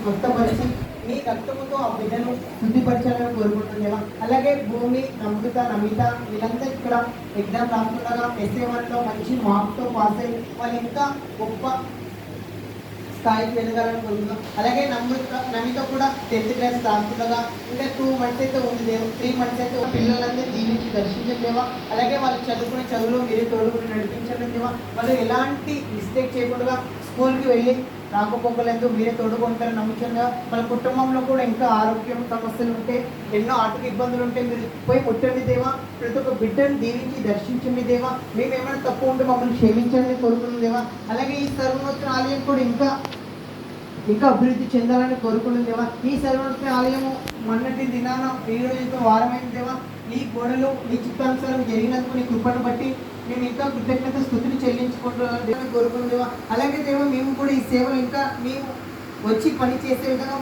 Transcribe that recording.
స్వస్థపరిచి మీ రక్తముతో ఆ బిడ్డను శుద్ధిపరచాలని కోరుకుంటుందేవా. అలాగే భూమి, నమ్మిత, నమిత వీళ్ళంతా ఇక్కడ ఎగ్జామ్ రాస్తుండగా ఎస్ఏ1లో మంచి మార్క్స్తో పాస్ అయ్యి వాళ్ళు ఇంకా గొప్ప స్థాయికి వెళ్ళగాలని కోరుకుందాం. అలాగే నమిత కూడా 10th క్లాస్ రాస్తుండగా ఇంకా 2 months అయితే ఉంది దేవా, 3 months అయితే పిల్లలందరూ దీవించి దర్శించండి దేవా. అలాగే వాళ్ళు చదువుకునే చదువులో మీరే తోడుకుని నడిపించండి దేవా. వాళ్ళు ఎలాంటి మిస్టేక్ చేయకుండా స్కూల్కి వెళ్ళి రాకపోకలందు మీరే తోడుకుంటారు నమ్ముతుందా. మన కుటుంబంలో కూడా ఇంకా ఆరోగ్యం సమస్యలు ఉంటే, ఎన్నో ఆర్థిక ఇబ్బందులు ఉంటే మీరు పోయి ముట్టండి దేవా. ప్రతి ఒక్క బిడ్డను దీవించి దర్శించండి దేవా. మేము ఏమైనా తప్పు ఉంటే మమ్మల్ని క్షమించండి కోరుకున్నాం దేవా. అలాగే ఈ సర్వోన్నత ఆలయం కూడా ఇంకా అభివృద్ధి చెందాలని కోరుకున్నాం దేవా. ఈ సర్వోన్నత ఆలయము మొన్నటి దినాన ఈ రోజుతో వారమైన దేవా. నీ గోడలు నీ చిత్తానుసారం జరిగినందుకు నీ కృపను బట్టి మేము ఇంకా కృతజ్ఞత స్థుతిని చెల్లించుకుంటున్నాం కోరుకున్నాం దేవా. అలాగే దేవా మేము కూడా ఈ సేవలు ఇంకా మేము వచ్చి పని చేసే విధంగా